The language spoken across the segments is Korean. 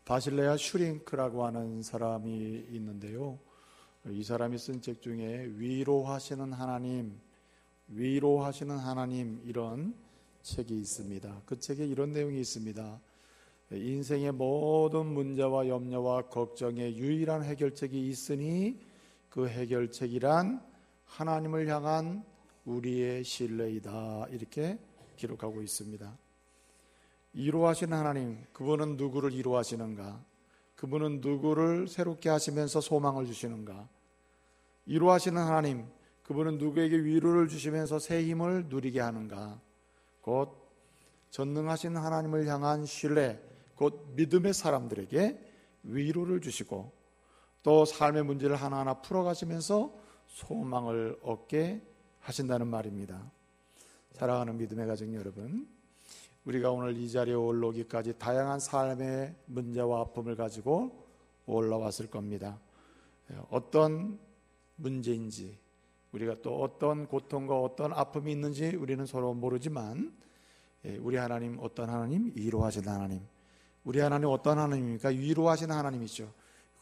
바실레아 슈링크라고 하는 사람이 있는데요. 이 사람이 쓴 책 중에 위로하시는 하나님 이런 책이 있습니다. 그 책에 이런 내용이 있습니다. 인생의 모든 문제와 염려와 걱정의 유일한 해결책이 있으니 그 해결책이란 하나님을 향한 우리의 신뢰이다, 이렇게 기록하고 있습니다. 위로하시는 하나님, 그분은 누구를 위로하시는가? 그분은 누구를 새롭게 하시면서 소망을 주시는가? 위로하시는 하나님, 그분은 누구에게 위로를 주시면서 새 힘을 누리게 하는가? 곧 전능하신 하나님을 향한 신뢰, 곧 믿음의 사람들에게 위로를 주시고 또 삶의 문제를 하나하나 풀어가시면서 소망을 얻게 하신다는 말입니다. 사랑하는 믿음의 가정 여러분, 우리가 오늘 이 자리에 올라오기까지 다양한 삶의 문제와 아픔을 가지고 올라왔을 겁니다. 어떤 문제인지, 우리가 또 어떤 고통과 어떤 아픔이 있는지 우리는 서로 모르지만 우리 하나님 어떤 하나님? 위로하시는 하나님. 우리 하나님 어떤 하나님입니까? 위로하시는 하나님이죠.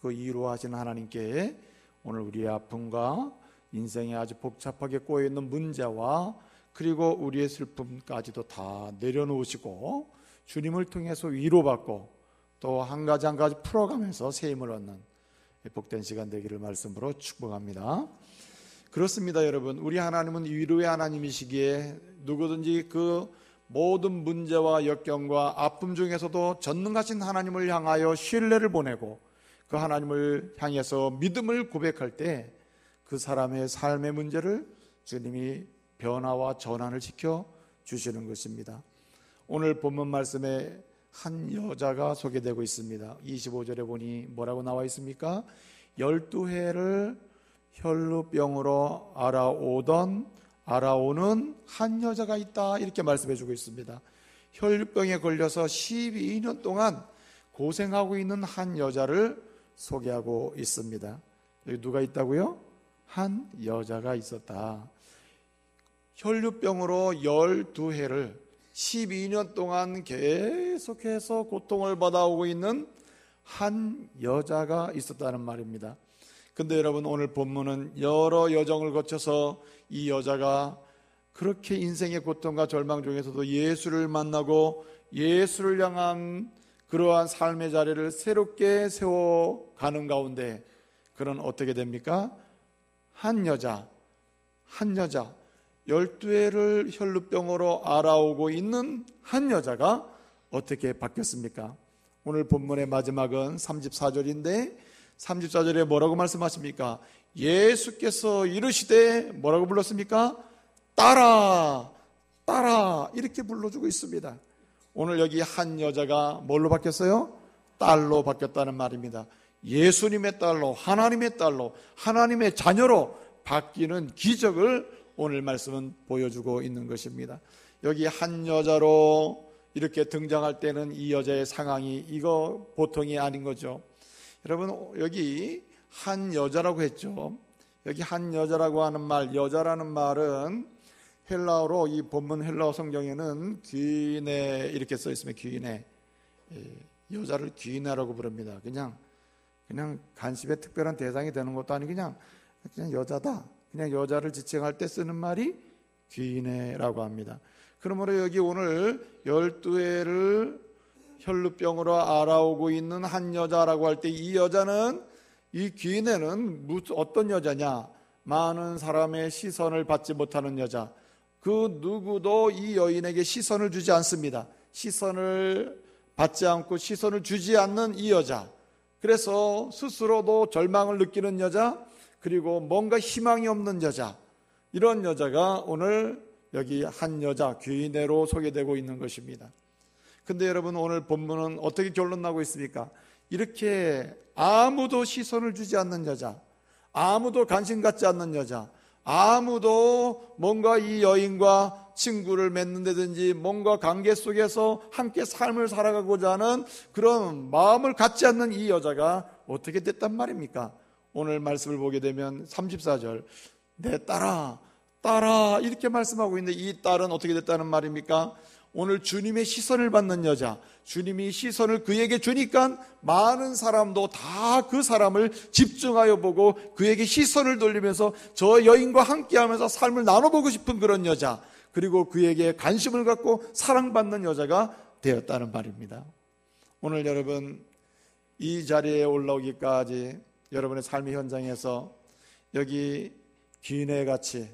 그 위로하시는 하나님께 오늘 우리의 아픔과 인생에 아주 복잡하게 꼬여있는 문제와 그리고 우리의 슬픔까지도 다 내려놓으시고 주님을 통해서 위로받고 또 한 가지 한 가지 풀어가면서 새 힘을 얻는 복된 시간 되기를 말씀으로 축복합니다. 그렇습니다, 여러분. 우리 하나님은 위로의 하나님이시기에 누구든지 그 모든 문제와 역경과 아픔 중에서도 전능하신 하나님을 향하여 신뢰를 보내고 그 하나님을 향해서 믿음을 고백할 때 그 사람의 삶의 문제를 주님이 변화와 전환을 시켜 주시는 것입니다. 오늘 본문 말씀에 한 여자가 소개되고 있습니다. 25절에 보니 뭐라고 나와 있습니까? 12해를 혈루병으로 알아오는 한 여자가 있다, 이렇게 말씀해 주고 있습니다. 혈루병에 걸려서 12년 동안 고생하고 있는 한 여자를 소개하고 있습니다. 여기 누가 있다고요? 한 여자가 있었다. 혈루병으로 12해를 12년 동안 계속해서 고통을 받아오고 있는 한 여자가 있었다는 말입니다. 근데 여러분, 오늘 본문은 여러 여정을 거쳐서 이 여자가 그렇게 인생의 고통과 절망 중에서도 예수를 만나고 예수를 향한 그러한 삶의 자리를 새롭게 세워가는 가운데 그는 어떻게 됩니까? 한 여자 12해를 혈루병으로 알아오고 있는 한 여자가 어떻게 바뀌었습니까? 오늘 본문의 마지막은 34절인데 34절에 뭐라고 말씀하십니까? 예수께서 이르시되 뭐라고 불렀습니까? 따라 이렇게 불러주고 있습니다. 오늘 여기 한 여자가 뭘로 바뀌었어요? 딸로 바뀌었다는 말입니다. 예수님의 딸로, 하나님의 딸로, 하나님의 자녀로 바뀌는 기적을 오늘 말씀은 보여주고 있는 것입니다. 여기 한 여자로 이렇게 등장할 때는 이 여자의 상황이 이거 보통이 아닌 거죠. 여러분, 여기 한 여자라고 했죠. 여기 한 여자라고 하는 말, 여자라는 말은 헬라어로, 이 본문 헬라어 성경에는 귀네 이렇게 써 있으면 귀네, 여자를 귀네라고 부릅니다. 그냥 간섭의 특별한 대상이 되는 것도 아니고 그냥 여자다, 그냥 여자를 지칭할 때 쓰는 말이 귀네라고 합니다. 그러므로 여기 오늘 12해를 혈루병으로 알아오고 있는 한 여자라고 할 때 이 여자는, 이 귀네는 어떤 여자냐? 많은 사람의 시선을 받지 못하는 여자. 그 누구도 이 여인에게 시선을 주지 않습니다. 시선을 받지 않고 시선을 주지 않는 이 여자. 그래서 스스로도 절망을 느끼는 여자, 그리고 뭔가 희망이 없는 여자, 이런 여자가 오늘 여기 한 여자, 귀인애로 소개되고 있는 것입니다. 근데 여러분, 오늘 본문은 어떻게 결론 나고 있습니까? 이렇게 아무도 시선을 주지 않는 여자, 아무도 관심 갖지 않는 여자, 아무도 뭔가 이 여인과 친구를 맺는다든지 뭔가 관계 속에서 함께 삶을 살아가고자 하는 그런 마음을 갖지 않는 이 여자가 어떻게 됐단 말입니까? 오늘 말씀을 보게 되면 34절, 내 딸아 이렇게 말씀하고 있는데 이 딸은 어떻게 됐다는 말입니까? 오늘 주님의 시선을 받는 여자, 주님이 시선을 그에게 주니까 많은 사람도 다 그 사람을 집중하여 보고 그에게 시선을 돌리면서 저 여인과 함께하면서 삶을 나눠보고 싶은 그런 여자, 그리고 그에게 관심을 갖고 사랑받는 여자가 되었다는 말입니다. 오늘 여러분 이 자리에 올라오기까지 여러분의 삶의 현장에서 여기 귀인애같이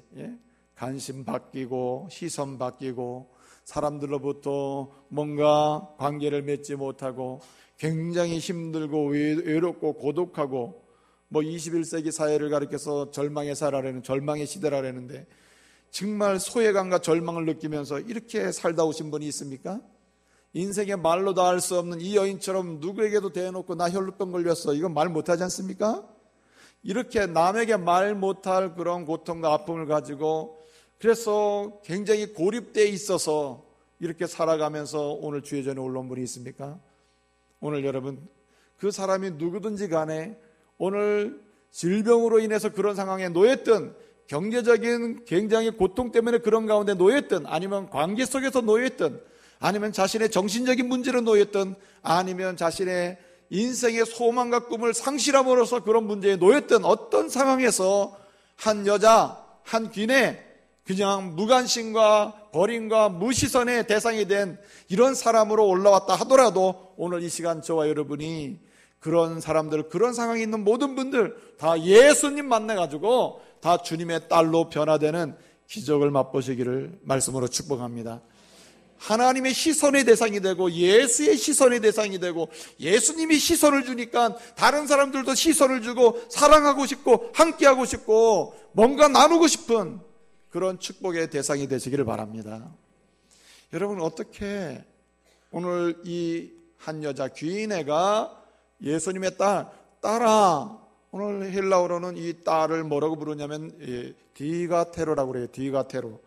관심 바뀌고 시선 바뀌고 사람들로부터 뭔가 관계를 맺지 못하고 굉장히 힘들고 외롭고 고독하고 21세기 사회를 가리켜서 절망의 사라라는 절망의 시대라는데 정말 소외감과 절망을 느끼면서 이렇게 살다 오신 분이 있습니까? 인생의 말로 다 할 수 없는 이 여인처럼 누구에게도 대놓고 나 혈루병 걸렸어 이건 말 못하지 않습니까? 이렇게 남에게 말 못할 그런 고통과 아픔을 가지고 그래서 굉장히 고립되어 있어서 이렇게 살아가면서 오늘 주의 전에 올라온 분이 있습니까? 오늘 여러분 그 사람이 누구든지 간에 오늘 질병으로 인해서 그런 상황에 놓였든 경제적인 굉장히 고통 때문에 그런 가운데 놓였든 아니면 관계 속에서 놓였든 아니면 자신의 정신적인 문제로 놓였든 아니면 자신의 인생의 소망과 꿈을 상실함으로써 그런 문제에 놓였던 어떤 상황에서 한 여자, 한 귀인에 그냥 무관심과 버림과 무시선의 대상이 된 이런 사람으로 올라왔다 하더라도 오늘 이 시간 저와 여러분이 그런 사람들, 그런 상황에 있는 모든 분들 다 예수님 만나가지고 다 주님의 딸로 변화되는 기적을 맛보시기를 말씀으로 축복합니다. 하나님의 시선의 대상이 되고 예수의 시선의 대상이 되고 예수님이 시선을 주니까 다른 사람들도 시선을 주고 사랑하고 싶고 함께하고 싶고 뭔가 나누고 싶은 그런 축복의 대상이 되시기를 바랍니다. 여러분 어떻게 오늘 이 한 여자 귀인애가 예수님의 딸아, 오늘 헬라어로는 이 딸을 뭐라고 부르냐면 디가테로라고 그래요. 디가테로.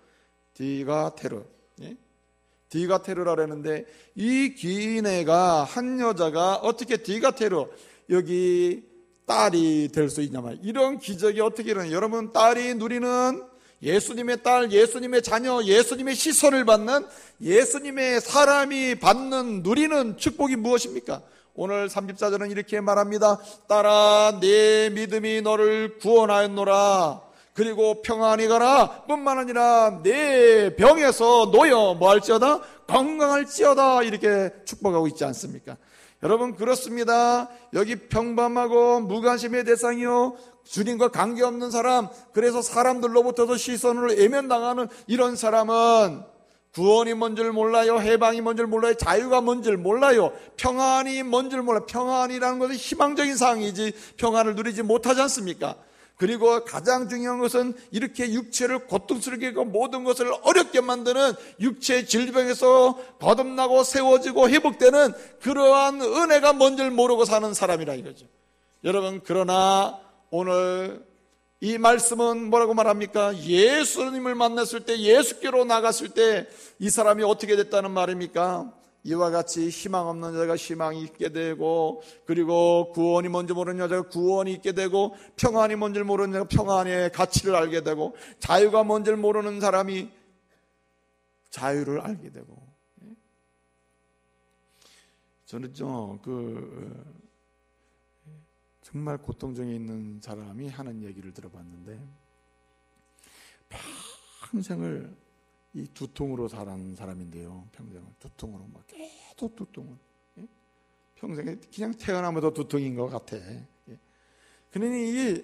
디가테르라 그러는데 이 귀인애가 한 여자가 어떻게 디가테르 여기 딸이 될 수 있냐 말이에요. 이런 기적이 어떻게 일어나요? 여러분 딸이 누리는 예수님의 딸, 예수님의 자녀, 예수님의 시선을 받는 예수님의 사람이 받는 누리는 축복이 무엇입니까? 오늘 34절은 이렇게 말합니다. 딸아 내 믿음이 너를 구원하였노라. 그리고 평안히 가라 뿐만 아니라 내 병에서 놓여 뭐할지어다 건강할지어다 이렇게 축복하고 있지 않습니까? 여러분 그렇습니다. 여기 평범하고 무관심의 대상이요 주님과 관계없는 사람, 그래서 사람들로부터도 시선을 외면당하는 이런 사람은 구원이 뭔 줄 몰라요, 해방이 뭔 줄 몰라요, 자유가 뭔 줄 몰라요, 평안이 뭔 줄 몰라요. 평안이라는 것은 희망적인 사항이지 평안을 누리지 못하지 않습니까? 그리고 가장 중요한 것은 이렇게 육체를 고통스럽게 하고 모든 것을 어렵게 만드는 육체의 질병에서 거듭나고 세워지고 회복되는 그러한 은혜가 뭔 줄 모르고 사는 사람이라 이거죠. 여러분 그러나 오늘 이 말씀은 뭐라고 말합니까? 예수님을 만났을 때, 예수께로 나갔을 때 이 사람이 어떻게 됐다는 말입니까? 이와 같이 희망 없는 여자가 희망이 있게 되고, 그리고 구원이 뭔지 모르는 여자가 구원이 있게 되고, 평안이 뭔지 모르는 여자가 평안의 가치를 알게 되고, 자유가 뭔지 모르는 사람이 자유를 알게 되고. 저는 정말 고통 중에 있는 사람이 하는 얘기를 들어봤는데 평생을 이 두통으로 살아온 사람인데요. 평생을 두통으로 막 계속 두통을 평생에 그냥 태어나면서 두통인 것 같아. 그러니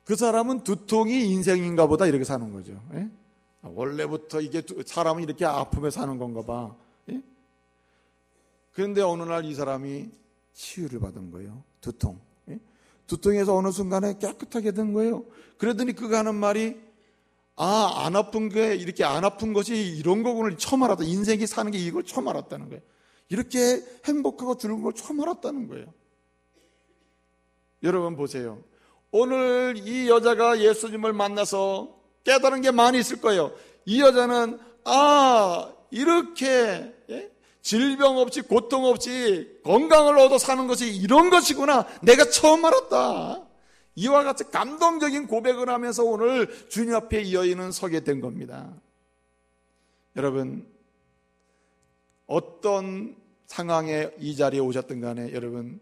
그 사람은 두통이 인생인가 보다 이렇게 사는 거죠. 원래부터 이게 사람은 이렇게 아프며 사는 건가 봐. 그런데 어느 날 이 사람이 치유를 받은 거예요. 두통에서 어느 순간에 깨끗하게 된 거예요. 그러더니 그가 하는 말이 안 아픈 게 이렇게 안 아픈 것이 이런 거군을 처음 알았다. 인생이 사는 게 이걸 처음 알았다는 거예요. 이렇게 행복하고 즐거운 걸 처음 알았다는 거예요. 여러분 보세요. 오늘 이 여자가 예수님을 만나서 깨달은 게 많이 있을 거예요. 이 여자는 이렇게 질병 없이 고통 없이 건강을 얻어 사는 것이 이런 것이구나. 내가 처음 알았다. 이와 같이 감동적인 고백을 하면서 오늘 주님 앞에 이 여인은 서게 된 겁니다. 여러분 어떤 상황에 이 자리에 오셨든 간에 여러분,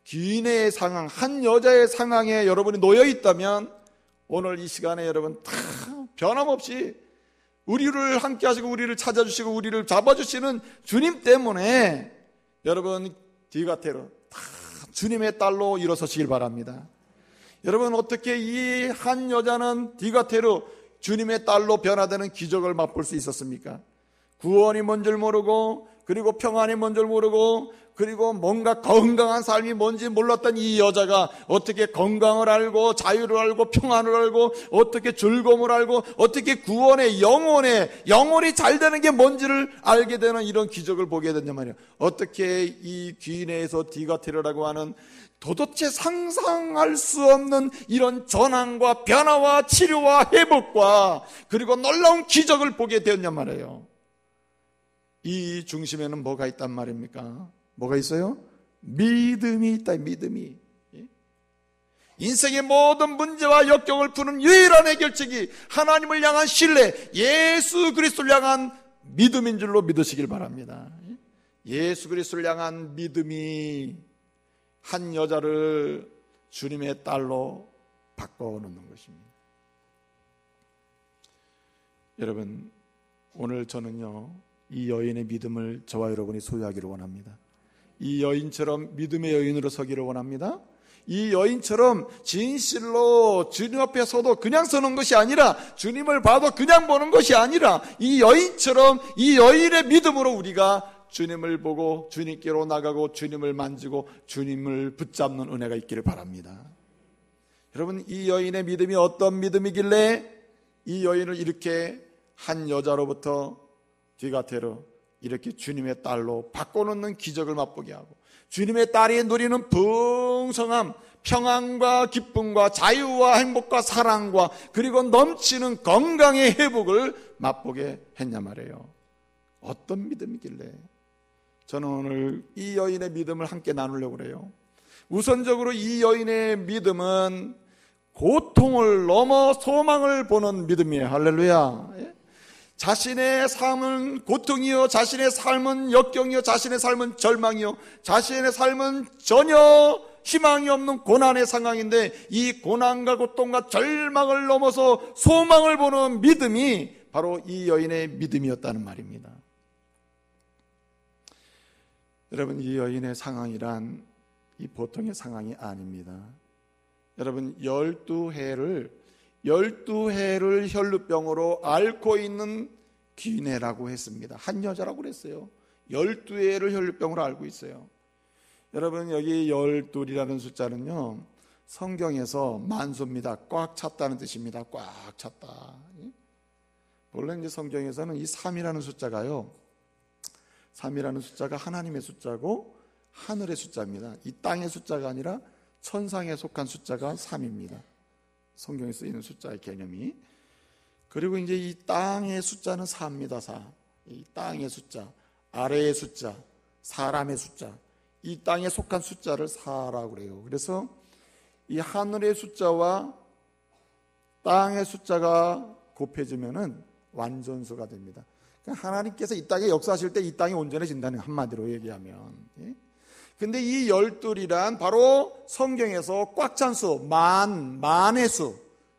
귀인의 상황, 한 여자의 상황에 여러분이 놓여 있다면 오늘 이 시간에 여러분 다 변함없이 우리를 함께 하시고 우리를 찾아주시고 우리를 잡아주시는 주님 때문에 여러분 디가테로 다 주님의 딸로 일어서시길 바랍니다. 여러분, 어떻게 이 한 여자는 디가테로 주님의 딸로 변화되는 기적을 맛볼 수 있었습니까? 구원이 뭔 줄 모르고, 그리고 평안이 뭔 줄 모르고, 그리고 뭔가 건강한 삶이 뭔지 몰랐던 이 여자가 어떻게 건강을 알고 자유를 알고 평안을 알고 어떻게 즐거움을 알고 어떻게 구원의 영혼이 잘 되는 게 뭔지를 알게 되는 이런 기적을 보게 됐냔 말이에요. 어떻게 이 귀내에서 디가테르라고 하는 도대체 상상할 수 없는 이런 전환과 변화와 치료와 회복과 그리고 놀라운 기적을 보게 되었냔 말이에요. 이 중심에는 뭐가 있단 말입니까? 뭐가 있어요? 믿음이 있다. 믿음이. 인생의 모든 문제와 역경을 푸는 유일한 해결책이 하나님을 향한 신뢰, 예수 그리스도를 향한 믿음인 줄로 믿으시길 바랍니다. 예수 그리스도를 향한 믿음이 한 여자를 주님의 딸로 바꿔놓는 것입니다. 여러분, 오늘 저는요, 이 여인의 믿음을 저와 여러분이 소유하기를 원합니다. 이 여인처럼 믿음의 여인으로 서기를 원합니다. 이 여인처럼 진실로 주님 앞에 서도 그냥 서는 것이 아니라, 주님을 봐도 그냥 보는 것이 아니라, 이 여인처럼 이 여인의 믿음으로 우리가 주님을 보고 주님께로 나가고 주님을 만지고 주님을 붙잡는 은혜가 있기를 바랍니다. 여러분, 이 여인의 믿음이 어떤 믿음이길래 이 여인을 이렇게 한 여자로부터 디가테르 이렇게 주님의 딸로 바꿔놓는 기적을 맛보게 하고, 주님의 딸이 누리는 풍성함, 평안과 기쁨과 자유와 행복과 사랑과 그리고 넘치는 건강의 회복을 맛보게 했냐 말이에요. 어떤 믿음이길래? 저는 오늘 이 여인의 믿음을 함께 나누려고 그래요. 우선적으로 이 여인의 믿음은 고통을 넘어 소망을 보는 믿음이에요. 할렐루야. 자신의 삶은 고통이요, 자신의 삶은 역경이요, 자신의 삶은 절망이요, 자신의 삶은 전혀 희망이 없는 고난의 상황인데, 이 고난과 고통과 절망을 넘어서 소망을 보는 믿음이 바로 이 여인의 믿음이었다는 말입니다. 여러분, 이 여인의 상황이란 이 보통의 상황이 아닙니다. 여러분, 12해를 혈루병으로 앓고 있는 귀내라고 했습니다. 한 여자라고 그랬어요. 12해를 혈루병으로 앓고 있어요. 여러분, 여기 12이라는 숫자는요, 성경에서 만수입니다. 꽉 찼다는 뜻입니다. 꽉 찼다. 원래 이제 성경에서는 이 3이라는 숫자가요, 3이라는 숫자가 하나님의 숫자고 하늘의 숫자입니다. 이 땅의 숫자가 아니라 천상에 속한 숫자가 3입니다. 성경에 쓰이는 숫자의 개념이. 그리고 이제 이 땅의 숫자는 4입니다. 4. 이 땅의 숫자, 아래의 숫자, 사람의 숫자, 이 땅에 속한 숫자를 4라고 그래요. 그래서 이 하늘의 숫자와 땅의 숫자가 곱해지면은 완전수가 됩니다. 그러니까 하나님께서 이 땅에 역사하실 때 이 땅이 온전해진다는, 한마디로 얘기하면. 근데 이 12이란 바로 성경에서 꽉 찬 수, 만의 수,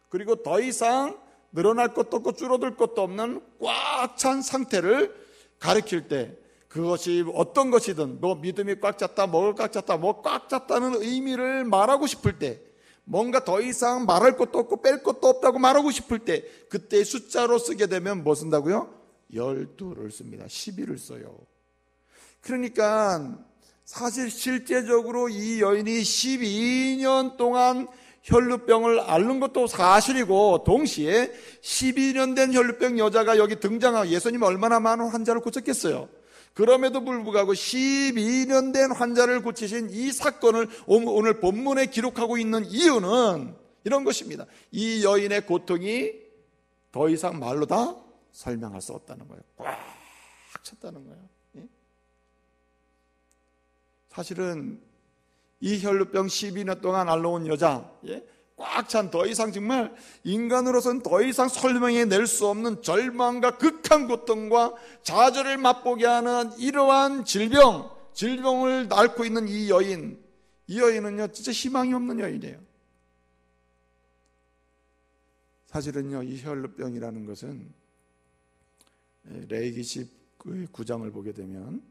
그리고 더 이상 늘어날 것도 없고 줄어들 것도 없는 꽉 찬 상태를 가리킬 때, 그것이 어떤 것이든, 뭐 믿음이 꽉 찼다, 뭐가 꽉 찼다, 뭐 꽉 찼다는 의미를 말하고 싶을 때, 뭔가 더 이상 말할 것도 없고 뺄 것도 없다고 말하고 싶을 때, 그때 숫자로 쓰게 되면 뭐 쓴다고요? 12를 씁니다. 12를 써요. 그러니까 사실 실제적으로 이 여인이 12년 동안 혈루병을 앓는 것도 사실이고, 동시에 12년 된 혈루병 여자가 여기 등장하고, 예수님이 얼마나 많은 환자를 고쳤겠어요. 그럼에도 불구하고 12년 된 환자를 고치신 이 사건을 오늘 본문에 기록하고 있는 이유는 이런 것입니다. 이 여인의 고통이 더 이상 말로 다 설명할 수 없다는 거예요. 꽉 찼다는 거예요. 사실은 이 혈루병 12년 동안 앓러온 여자, 꽉 찬 더 이상 정말 인간으로서는 더 이상 설명해낼 수 없는 절망과 극한 고통과 좌절을 맛보게 하는 이러한 질병을 앓고 있는 이 여인은요 진짜 희망이 없는 여인이에요. 사실은요 이 혈루병이라는 것은 레위기 19장을 보게 되면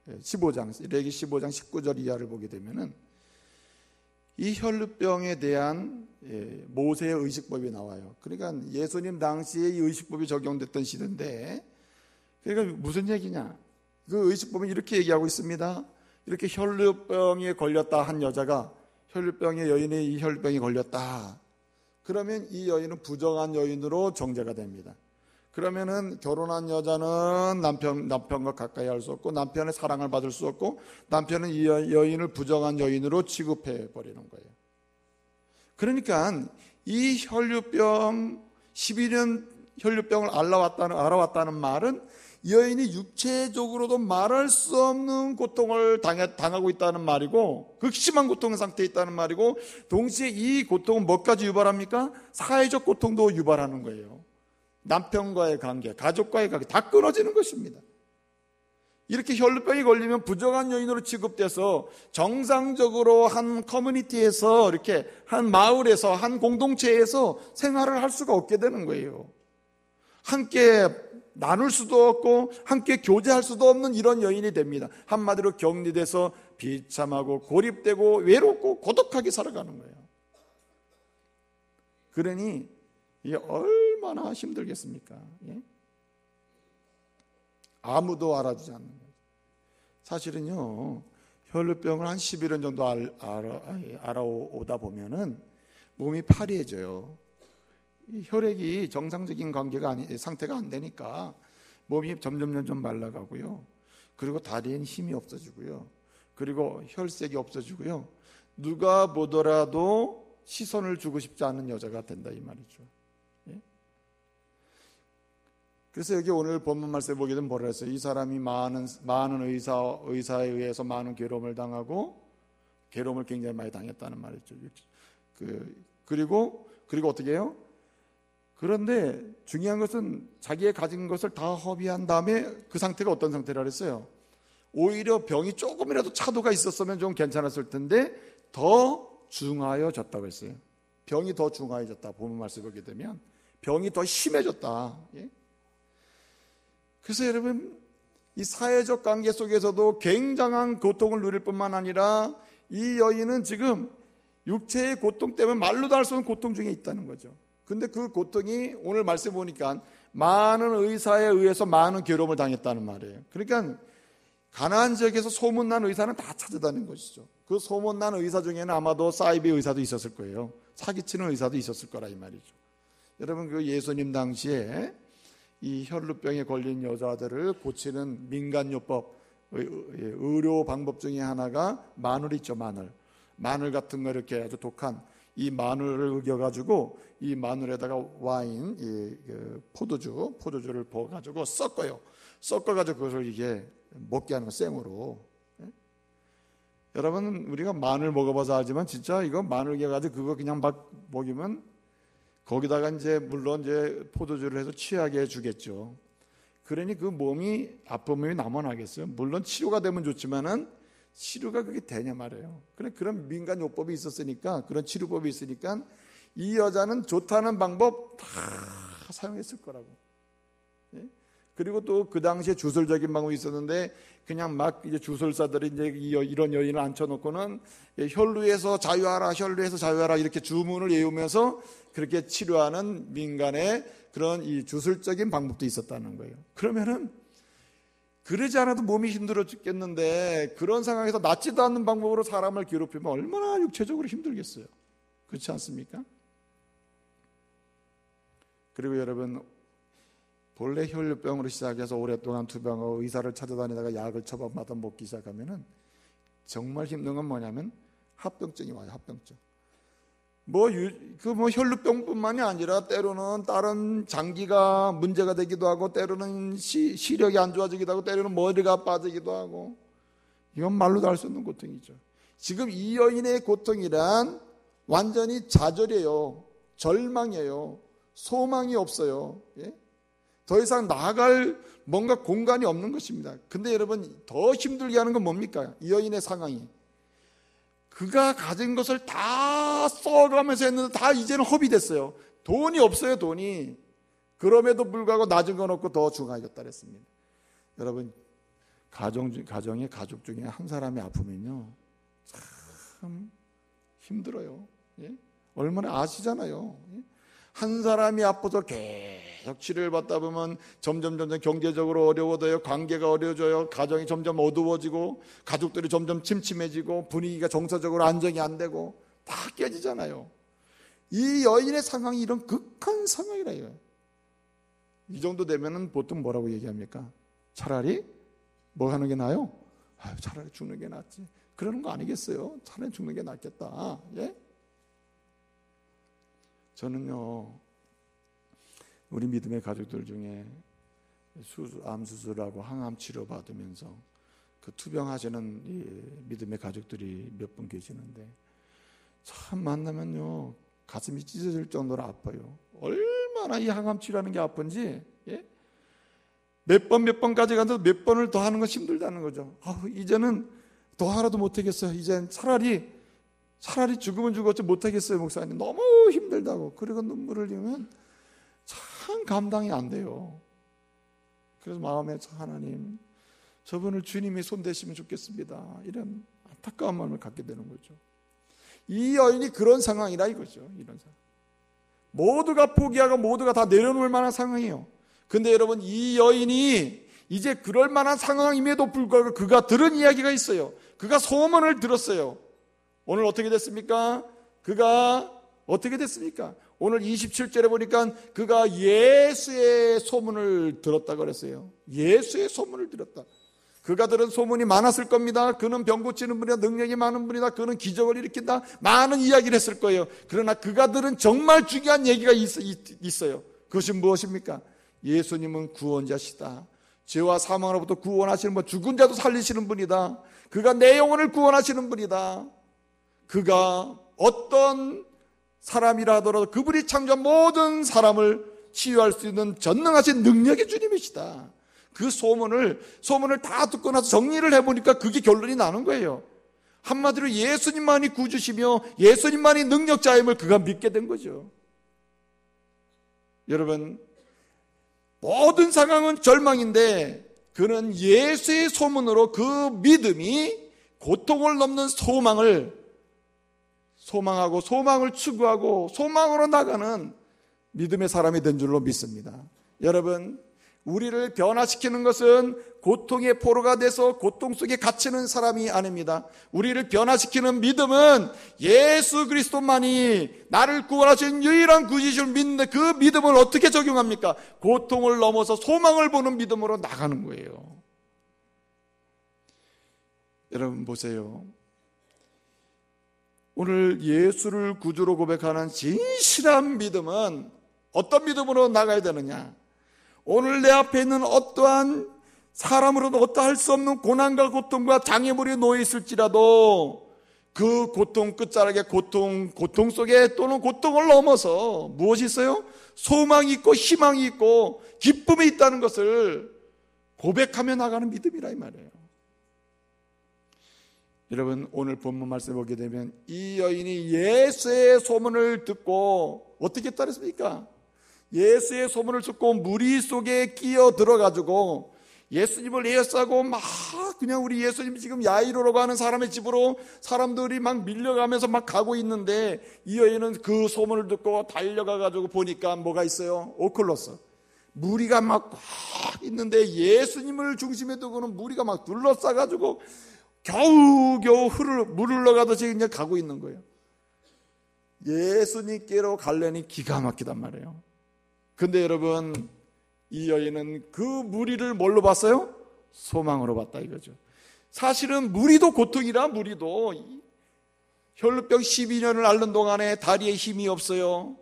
레위기 15장 19절 이하를 보게 되면은 이 혈루병에 대한 모세의 의식법이 나와요. 그러니까 예수님 당시에 이 의식법이 적용됐던 시대인데, 그러니까 무슨 얘기냐? 그 의식법은 이렇게 얘기하고 있습니다. 이렇게 혈루병에 걸렸다 한 여자가, 혈루병의 여인이 이 혈루병에 걸렸다. 그러면 이 여인은 부정한 여인으로 정죄가 됩니다. 그러면은 결혼한 여자는 남편과 가까이 할 수 없고, 남편의 사랑을 받을 수 없고, 남편은 이 여인을 부정한 여인으로 취급해 버리는 거예요. 그러니까 이 혈루병 12년 혈루병을 알아왔다는 말은 이 여인이 육체적으로도 말할 수 없는 고통을 당하고 있다는 말이고, 극심한 고통 상태에 있다는 말이고, 동시에 이 고통은 뭐까지 유발합니까? 사회적 고통도 유발하는 거예요. 남편과의 관계, 가족과의 관계 다 끊어지는 것입니다. 이렇게 혈루병이 걸리면 부정한 여인으로 취급돼서 정상적으로 한 커뮤니티에서, 이렇게 한 마을에서, 한 공동체에서 생활을 할 수가 없게 되는 거예요. 함께 나눌 수도 없고 함께 교제할 수도 없는 이런 여인이 됩니다. 한마디로 격리돼서 비참하고 고립되고 외롭고 고독하게 살아가는 거예요. 그러니 이게 얼마나 힘들겠습니까? 예? 아무도 알아주지 않는 거예요. 사실은요, 혈루병을 한 11년 정도 알아오다 보면은 몸이 파리해져요. 혈액이 정상적인 상태가 안 되니까 몸이 점점 말라가고요. 그리고 다리엔 힘이 없어지고요. 그리고 혈색이 없어지고요. 누가 보더라도 시선을 주고 싶지 않은 여자가 된다 이 말이죠. 예? 그래서 여기 오늘 본문 말씀에 보게 되면 뭐라 했어요? 이 사람이 많은 의사에 의해서 많은 괴로움을 당하고 괴로움을 굉장히 많이 당했다는 말이죠. 그리고 어떻게 해요? 그런데 중요한 것은 자기의 가진 것을 다 허비한 다음에 그 상태가 어떤 상태라 그랬어요? 오히려 병이 조금이라도 차도가 있었으면 좀 괜찮았을 텐데 더 중하여졌다고 했어요. 병이 더 중하여졌다. 본문 말씀 보게 되면 병이 더 심해졌다. 예? 그래서 여러분 이 사회적 관계 속에서도 굉장한 고통을 누릴 뿐만 아니라 이 여인은 지금 육체의 고통 때문에 말로도 할 수 없는 고통 중에 있다는 거죠. 근데 그 고통이 오늘 말씀 보니까 많은 의사에 의해서 많은 괴로움을 당했다는 말이에요. 그러니까 가나안 지역에서 소문난 의사는 다 찾아다닌 것이죠. 그 소문난 의사 중에는 아마도 사이비 의사도 있었을 거예요. 사기치는 의사도 있었을 거라 이 말이죠. 여러분 그 예수님 당시에 이 혈루병에 걸린 여자들을 고치는 민간요법, 의료 방법 중에 하나가 마늘 있죠. 마늘 같은 거 이렇게 아주 독한 이 마늘을 으겨가지고 이 마늘에다가 와인, 포도주를 부어가지고 섞어가지고 그것을 이게 먹게 하는 거 생으로. 여러분 우리가 마늘 먹어봐서 알지만 진짜 이거 마늘 으겨가지고 그거 그냥 막 먹이면 거기다가 물론 포도주를 해서 취하게 해주겠죠. 그러니 그 아픈 몸이 남아나겠어요. 물론 치료가 되면 좋지만은 치료가 그게 되냐 말이에요. 그런 민간 요법이 있었으니까, 그런 치료법이 있으니까 이 여자는 좋다는 방법 다 사용했을 거라고. 예? 그리고 또 그 당시에 주술적인 방법이 있었는데 그냥 막 이제 주술사들이 이런 여인을 앉혀놓고는 혈루에서 자유하라 이렇게 주문을 외우면서 그렇게 치료하는 민간의 그런 이 주술적인 방법도 있었다는 거예요. 그러면은 그러지 않아도 몸이 힘들어 죽겠는데 그런 상황에서 낫지도 않는 방법으로 사람을 괴롭히면 얼마나 육체적으로 힘들겠어요. 그렇지 않습니까? 그리고 여러분 본래 혈루병으로 시작해서 오랫동안 투병하고 의사를 찾아다니다가 약을 처방받아 먹기 시작하면은 정말 힘든 건 뭐냐면 합병증이 와요. 합병증. 혈루병뿐만이 아니라 때로는 다른 장기가 문제가 되기도 하고, 때로는 시력이 안 좋아지기도 하고, 때로는 머리가 빠지기도 하고, 이건 말로도 할 수 없는 고통이죠. 지금 이 여인의 고통이란 완전히 좌절이에요. 절망이에요. 소망이 없어요. 예? 더 이상 나아갈 뭔가 공간이 없는 것입니다. 근데 여러분, 더 힘들게 하는 건 뭡니까? 이 여인의 상황이. 그가 가진 것을 다 써가면서 했는데 다 이제는 허비됐어요. 돈이 없어요, 돈이. 그럼에도 불구하고 낮은 건 없고 더 중하겠다 그랬습니다. 여러분, 가정의 가족 중에 한 사람이 아프면요, 참 힘들어요. 예? 얼마나 아시잖아요. 예? 한 사람이 아파서 계속 치료를 받다 보면 점점 경제적으로 어려워져요. 관계가 어려워져요. 가정이 점점 어두워지고 가족들이 점점 침침해지고 분위기가 정서적으로 안정이 안 되고 다 깨지잖아요. 이 여인의 상황이 이런 극한 상황이라 이거예요. 이 정도 되면은 보통 뭐라고 얘기합니까? 차라리 뭐 하는 게 나아요? 차라리 죽는 게 낫지. 그러는 거 아니겠어요? 차라리 죽는 게 낫겠다. 예? 저는요, 우리 믿음의 가족들 중에 암 수술하고 항암 치료 받으면서 그 투병하시는 이 믿음의 가족들이 몇 분 계시는데 참 만나면요 가슴이 찢어질 정도로 아파요. 얼마나 이 항암 치료하는 게 아픈지. 예? 몇 번까지 가서 몇 번을 더 하는 건 힘들다는 거죠. 이제는 더 하나도 못하겠어요. 이젠 차라리 죽으면 죽었지 못하겠어요, 목사님. 너무 힘들다고. 그리고 눈물을 흘리면 참 감당이 안 돼요. 그래서 마음에 하나님, 저분을 주님이 손대시면 좋겠습니다. 이런 안타까운 마음을 갖게 되는 거죠. 이 여인이 그런 상황이라 이거죠. 이런 상황. 모두가 포기하고 모두가 다 내려놓을 만한 상황이에요. 근데 여러분, 이 여인이 이제 그럴 만한 상황임에도 불구하고 그가 들은 이야기가 있어요. 그가 소문을 들었어요. 오늘 어떻게 됐습니까? 그가 어떻게 됐습니까? 오늘 27절에 보니까 그가 예수의 소문을 들었다고 그랬어요. 예수의 소문을 들었다. 그가 들은 소문이 많았을 겁니다. 그는 병 고치는 분이다. 능력이 많은 분이다. 그는 기적을 일으킨다. 많은 이야기를 했을 거예요. 그러나 그가 들은 정말 중요한 얘기가 있어요. 그것이 무엇입니까? 예수님은 구원자시다. 죄와 사망으로부터 구원하시는 분, 죽은 자도 살리시는 분이다. 그가 내 영혼을 구원하시는 분이다. 그가 어떤 사람이라 하더라도 그분이 창조한 모든 사람을 치유할 수 있는 전능하신 능력의 주님이시다. 그 소문을 다 듣고 나서 정리를 해보니까 그게 결론이 나는 거예요. 한마디로 예수님만이 구주시며 예수님만이 능력자임을 그가 믿게 된 거죠. 여러분, 모든 상황은 절망인데 그는 예수의 소문으로 그 믿음이 고통을 넘는 소망하고 소망을 추구하고 소망으로 나가는 믿음의 사람이 된 줄로 믿습니다. 여러분, 우리를 변화시키는 것은 고통의 포로가 돼서 고통 속에 갇히는 사람이 아닙니다. 우리를 변화시키는 믿음은 예수 그리스도만이 나를 구원하신 유일한 구주를 믿는데 그 믿음을 어떻게 적용합니까? 고통을 넘어서 소망을 보는 믿음으로 나가는 거예요. 여러분 보세요. 오늘 예수를 구주로 고백하는 진실한 믿음은 어떤 믿음으로 나가야 되느냐? 오늘 내 앞에 있는 어떠한 사람으로도 어떠할 수 없는 고난과 고통과 장애물이 놓여 있을지라도 그 고통 끝자락에 고통 속에 또는 고통을 넘어서 무엇이 있어요? 소망이 있고 희망이 있고 기쁨이 있다는 것을 고백하며 나가는 믿음이라 이 말이에요. 여러분, 오늘 본문 말씀 보게 되면 이 여인이 예수의 소문을 듣고 어떻게 따랐습니까? 예수의 소문을 듣고 무리 속에 끼어 들어가지고 예수님을 에워싸고 막 그냥 우리 예수님 지금 야이로라고 하는 사람의 집으로 사람들이 막 밀려가면서 막 가고 있는데 이 여인은 그 소문을 듣고 달려가가지고 보니까 뭐가 있어요? 오클로스. 무리가 막 있는데 예수님을 중심에 두고는 무리가 막 둘러싸가지고 겨우겨우 물 흘러가듯이 그냥 가고 있는 거예요. 예수님께로 가려니 기가 막히단 말이에요. 근데 여러분, 이 여인은 그 무리를 뭘로 봤어요? 소망으로 봤다 이거죠. 사실은 무리도 고통이라 무리도 혈루병 12년을 앓는 동안에 다리에 힘이 없어요.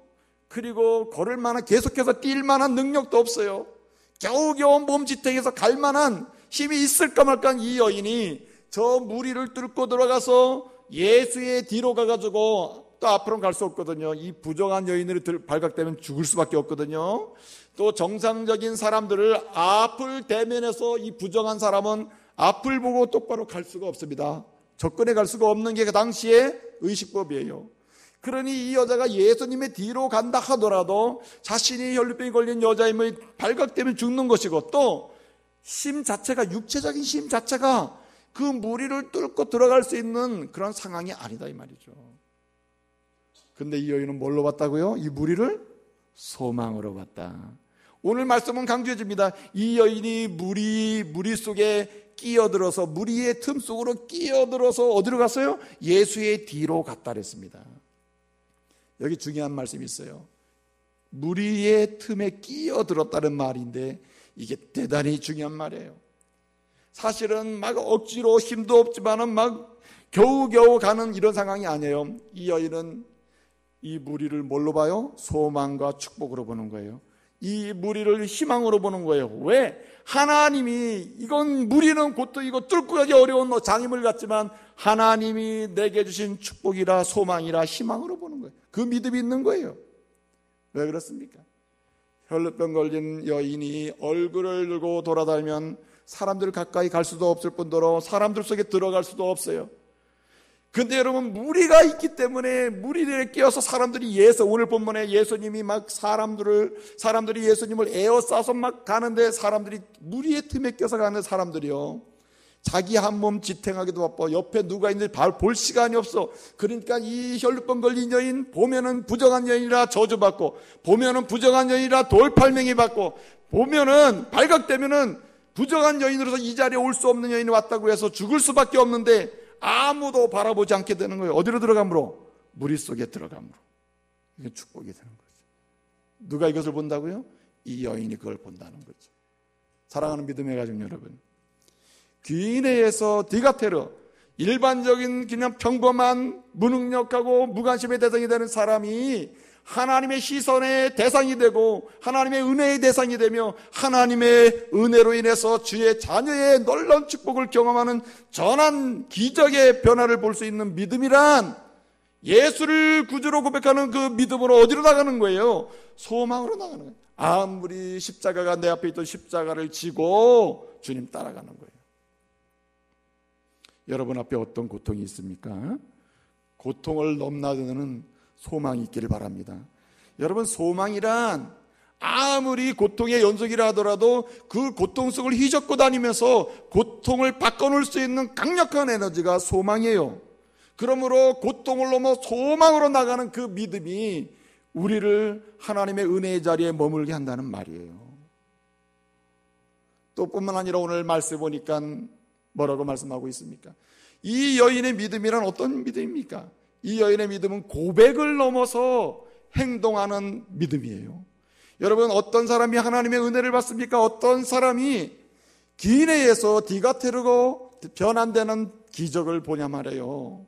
그리고 걸을 만한 계속해서 뛸 만한 능력도 없어요. 겨우겨우 몸지탱해서 갈 만한 힘이 있을까 말까 한 이 여인이 저 무리를 뚫고 들어가서 예수의 뒤로 가가지고 또 앞으로는 갈 수 없거든요. 이 부정한 여인들이 발각되면 죽을 수밖에 없거든요. 또 정상적인 사람들을 앞을 대면해서 이 부정한 사람은 앞을 보고 똑바로 갈 수가 없습니다. 접근해 갈 수가 없는 게 그 당시의 의식법이에요. 그러니 이 여자가 예수님의 뒤로 간다 하더라도 자신이 혈루병이 걸린 여자임을 발각되면 죽는 것이고, 또 심 자체가, 육체적인 심 자체가 그 무리를 뚫고 들어갈 수 있는 그런 상황이 아니다 이 말이죠. 근데 이 여인은 뭘로 봤다고요? 이 무리를 소망으로 봤다. 오늘 말씀은 강조해 줍니다. 이 여인이 무리 속에 끼어들어서, 무리의 틈 속으로 끼어들어서 어디로 갔어요? 예수의 뒤로 갔다 그랬습니다. 여기 중요한 말씀이 있어요. 무리의 틈에 끼어들었다는 말인데 이게 대단히 중요한 말이에요. 사실은 막 억지로, 힘도 없지만은 막 겨우겨우 가는 이런 상황이 아니에요. 이 여인은 이 무리를 뭘로 봐요? 소망과 축복으로 보는 거예요. 이 무리를 희망으로 보는 거예요. 왜? 하나님이, 이건 무리는 곧도 이거 뚫고 가기 어려운 장애물 같지만 하나님이 내게 주신 축복이라 소망이라 희망으로 보는 거예요. 그 믿음이 있는 거예요. 왜 그렇습니까? 혈루병 걸린 여인이 얼굴을 들고 돌아다니면 사람들 가까이 갈 수도 없을 뿐더러 사람들 속에 들어갈 수도 없어요. 근데 여러분, 무리가 있기 때문에 무리들에 끼어서 사람들이 오늘 본문에 예수님이 막 사람들이 예수님을 에워싸서 막 가는데, 사람들이 무리의 틈에 껴서 가는 사람들이요, 자기 한 몸 지탱하기도 바빠. 옆에 누가 있는지 볼 시간이 없어. 그러니까 이 혈루병 걸린 여인 보면은 부정한 여인이라 저주받고, 보면은 부정한 여인이라 돌팔명이 받고, 보면은 발각되면은 부정한 여인으로서 이 자리에 올 수 없는 여인이 왔다고 해서 죽을 수밖에 없는데 아무도 바라보지 않게 되는 거예요. 어디로 들어감으로? 무리 속에 들어감으로. 이게 축복이 되는 거죠. 누가 이것을 본다고요? 이 여인이 그걸 본다는 거죠. 사랑하는 믿음의 가족 여러분, 귀인회에서 디가테르, 일반적인 그냥 평범한 무능력하고 무관심의 대상이 되는 사람이 하나님의 시선의 대상이 되고 하나님의 은혜의 대상이 되며 하나님의 은혜로 인해서 주의 자녀의 놀라운 축복을 경험하는 전한 기적의 변화를 볼 수 있는 믿음이란, 예수를 구주로 고백하는 그 믿음으로 어디로 나가는 거예요? 소망으로 나가는 거예요. 아무리 십자가가 내 앞에 있던 십자가를 지고 주님 따라가는 거예요. 여러분 앞에 어떤 고통이 있습니까? 고통을 넘나드는 소망이 있기를 바랍니다. 여러분, 소망이란 아무리 고통의 연속이라 하더라도 그 고통 속을 휘젓고 다니면서 고통을 바꿔놓을 수 있는 강력한 에너지가 소망이에요. 그러므로 고통을 넘어 소망으로 나가는 그 믿음이 우리를 하나님의 은혜의 자리에 머물게 한다는 말이에요. 또 뿐만 아니라 오늘 말씀 보니까 뭐라고 말씀하고 있습니까? 이 여인의 믿음이란 어떤 믿음입니까? 이 여인의 믿음은 고백을 넘어서 행동하는 믿음이에요. 여러분, 어떤 사람이 하나님의 은혜를 받습니까? 어떤 사람이 기내에서 디가테르고 변환되는 기적을 보냐 말이에요.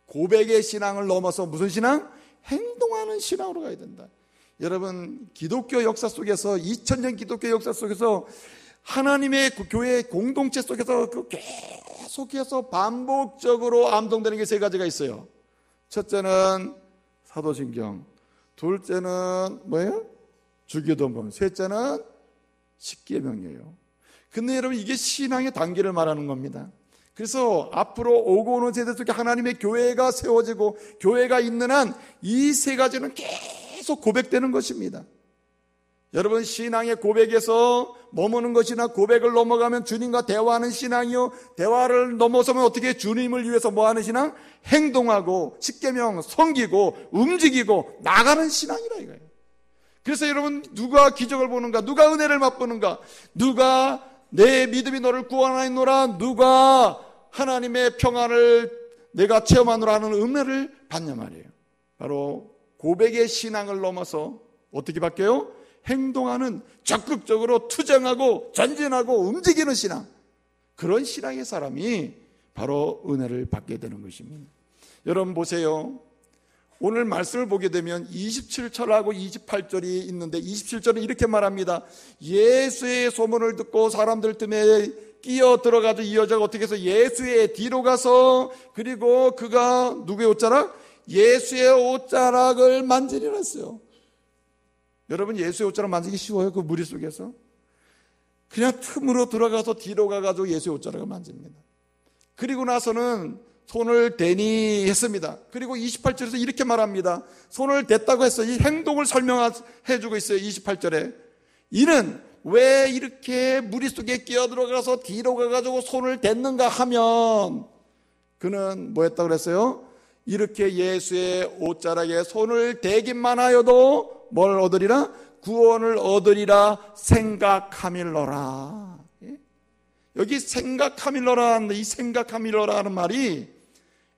고백의 신앙을 넘어서 무슨 신앙? 행동하는 신앙으로 가야 된다. 여러분, 기독교 역사 속에서, 2000년 기독교 역사 속에서 하나님의 교회 공동체 속에서 계속해서 반복적으로 암송되는 게 세 가지가 있어요. 첫째는 사도신경, 둘째는 뭐예요? 주기도문, 셋째는 십계명이에요. 근데 여러분, 이게 신앙의 단계를 말하는 겁니다. 그래서 앞으로 오고 오는 세대 속에 하나님의 교회가 세워지고 교회가 있는 한 이 세 가지는 계속 고백되는 것입니다. 여러분, 신앙의 고백에서 머무는 것이나 고백을 넘어가면 주님과 대화하는 신앙이요, 대화를 넘어서면 어떻게 주님을 위해서 뭐하는 신앙? 행동하고 십계명 섬기고 움직이고 나가는 신앙이라 이거예요. 그래서 여러분, 누가 기적을 보는가? 누가 은혜를 맛보는가? 누가 내 믿음이 너를 구원하노라? 누가 하나님의 평안을 내가 체험하노라 하는 은혜를 받냐 말이에요. 바로 고백의 신앙을 넘어서 어떻게 바뀌어요? 행동하는, 적극적으로 투쟁하고 전진하고 움직이는 신앙, 그런 신앙의 사람이 바로 은혜를 받게 되는 것입니다. 여러분 보세요. 오늘 말씀을 보게 되면 27절하고 28절이 있는데 27절은 이렇게 말합니다. 예수의 소문을 듣고 사람들 틈에 끼어 들어가서 이 여자가 어떻게 해서 예수의 뒤로 가서, 그리고 그가 누구의 옷자락? 예수의 옷자락을 만지리라 했어요. 여러분, 예수의 옷자락 만지기 쉬워요? 그 무리 속에서? 그냥 틈으로 들어가서 뒤로 가가지고 예수의 옷자락을 만집니다. 그리고 나서는 손을 대니 했습니다. 그리고 28절에서 이렇게 말합니다. 손을 댔다고 했어요. 이 행동을 설명해주고 있어요. 28절에. 이는 왜 이렇게 무리 속에 끼어들어가서 뒤로 가가지고 손을 댔는가 하면, 그는 뭐 했다고 그랬어요? 이렇게 예수의 옷자락에 손을 대기만 하여도 뭘 얻으리라? 구원을 얻으리라 생각함일러라. 여기 생각함일러라 하는데, 이 생각함일러라 하는 말이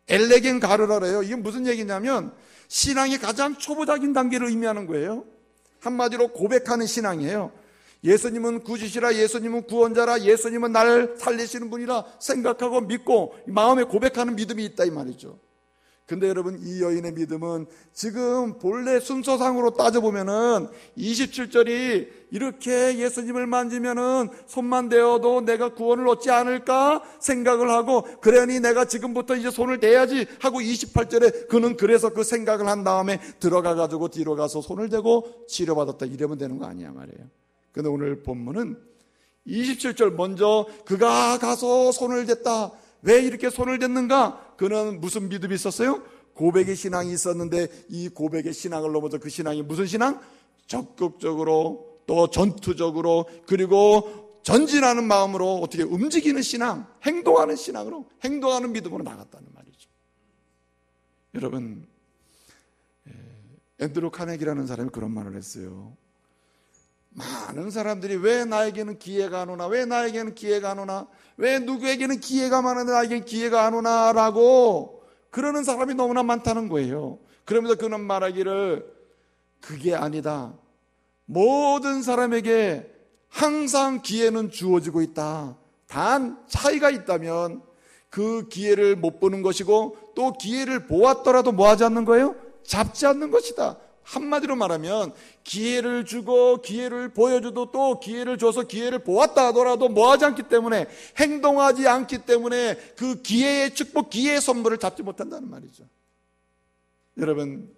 엘레겐 가르라래요. 이게 무슨 얘기냐면 신앙의 가장 초보적인 단계를 의미하는 거예요. 한마디로 고백하는 신앙이에요. 예수님은 구주시라, 예수님은 구원자라, 예수님은 나를 살리시는 분이라 생각하고 믿고 마음에 고백하는 믿음이 있다 이 말이죠. 근데 여러분, 이 여인의 믿음은 지금 본래 순서상으로 따져보면은 27절이 이렇게 예수님을 만지면은 손만 대어도 내가 구원을 얻지 않을까 생각을 하고, 그러니 내가 지금부터 이제 손을 대야지 하고 28절에 그는 그래서 그 생각을 한 다음에 들어가가지고 뒤로 가서 손을 대고 치료받았다, 이러면 되는 거 아니야 말이에요. 근데 오늘 본문은 27절 먼저 그가 가서 손을 댔다. 왜 이렇게 손을 댔는가? 그는 무슨 믿음이 있었어요? 고백의 신앙이 있었는데, 이 고백의 신앙을 넘어서 그 신앙이 무슨 신앙? 적극적으로, 또 전투적으로, 그리고 전진하는 마음으로 어떻게 움직이는 신앙, 행동하는 신앙으로, 행동하는 믿음으로 나갔다는 말이죠. 여러분, 앤드루 카네기라는 사람이 그런 말을 했어요. 많은 사람들이 왜 나에게는 기회가 안 오나, 왜 나에게는 기회가 안 오나, 왜 누구에게는 기회가 많은데 나에게는 기회가 안 오나 라고 그러는 사람이 너무나 많다는 거예요. 그러면서 그는 말하기를, 그게 아니다. 모든 사람에게 항상 기회는 주어지고 있다. 단 차이가 있다면 그 기회를 못 보는 것이고, 또 기회를 보았더라도 뭐 하지 않는 거예요? 잡지 않는 것이다. 한마디로 말하면 기회를 주고 기회를 보여줘도 또 기회를 줘서 기회를 보았다 하더라도 뭐하지 않기 때문에, 행동하지 않기 때문에 그 기회의 축복, 기회의 선물을 잡지 못한다는 말이죠. 여러분,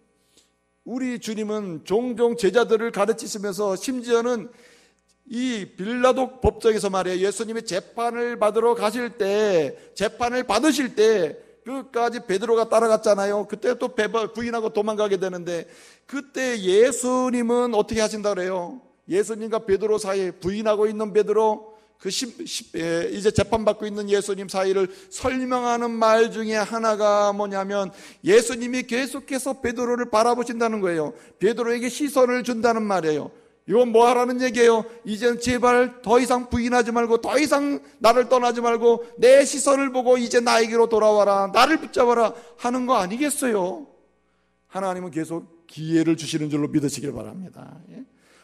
우리 주님은 종종 제자들을 가르치시면서, 심지어는 이 빌라도 법정에서 말이에요, 예수님이 재판을 받으러 가실 때, 재판을 받으실 때 끝까지 베드로가 따라갔잖아요. 그때 또 부인하고 도망가게 되는데, 그때 예수님은 어떻게 하신다 그래요? 예수님과 베드로 사이에, 부인하고 있는 베드로, 이제 재판받고 있는 예수님 사이를 설명하는 말 중에 하나가 뭐냐면, 예수님이 계속해서 베드로를 바라보신다는 거예요. 베드로에게 시선을 준다는 말이에요. 이건 뭐 하라는 얘기예요? 이제는 제발 더 이상 부인하지 말고, 더 이상 나를 떠나지 말고 내 시선을 보고 이제 나에게로 돌아와라, 나를 붙잡아라 하는 거 아니겠어요? 하나님은 계속 기회를 주시는 줄로 믿으시길 바랍니다.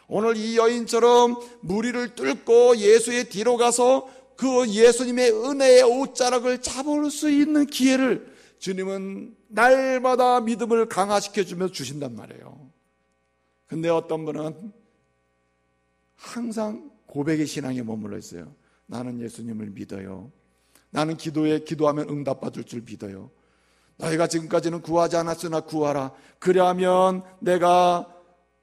오늘 이 여인처럼 무리를 뚫고 예수의 뒤로 가서 그 예수님의 은혜의 옷자락을 잡을 수 있는 기회를 주님은 날마다 믿음을 강화시켜 주면서 주신단 말이에요. 근데 어떤 분은 항상 고백의 신앙에 머물러 있어요. 나는 예수님을 믿어요. 나는 기도하면 응답받을 줄 믿어요. 너희가 지금까지는 구하지 않았으나 구하라. 그러면 내가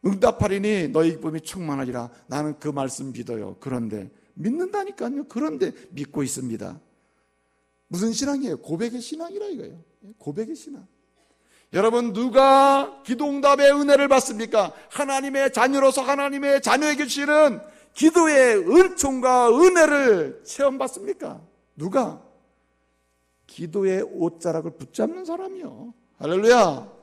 응답하리니 너희 기쁨이 충만하리라. 나는 그 말씀 믿어요. 그런데 믿는다니까요. 그런데 믿고 있습니다. 무슨 신앙이에요? 고백의 신앙이라 이거예요. 고백의 신앙. 여러분, 누가 기도응답의 은혜를 받습니까? 하나님의 자녀로서 하나님의 자녀에게 주시는 기도의 은총과 은혜를 체험받습니까? 누가? 기도의 옷자락을 붙잡는 사람이요. 할렐루야.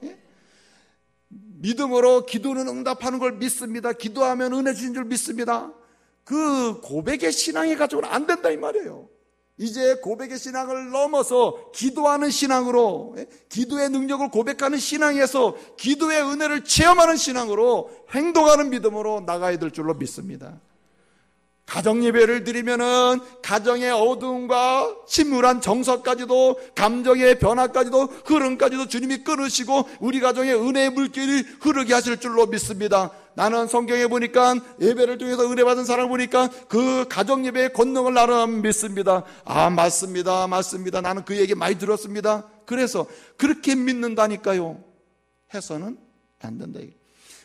믿음으로 기도는 응답하는 걸 믿습니다. 기도하면 은혜 주신 줄 믿습니다. 그 고백의 신앙이 가지고는 안 된다 이 말이에요. 이제 고백의 신앙을 넘어서 기도하는 신앙으로, 기도의 능력을 고백하는 신앙에서 기도의 은혜를 체험하는 신앙으로 행동하는 믿음으로 나가야 될 줄로 믿습니다. 가정예배를 드리면은 가정의 어두움과 침울한 정서까지도, 감정의 변화까지도, 흐름까지도 주님이 끊으시고 우리 가정의 은혜의 물길이 흐르게 하실 줄로 믿습니다. 나는 성경에 보니까 예배를 통해서 은혜 받은 사람을 보니까 그 가정예배의 권능을 나는 믿습니다. 아, 맞습니다. 나는 그 얘기 많이 들었습니다. 그래서 그렇게 믿는다니까요. 해서는 안 된다.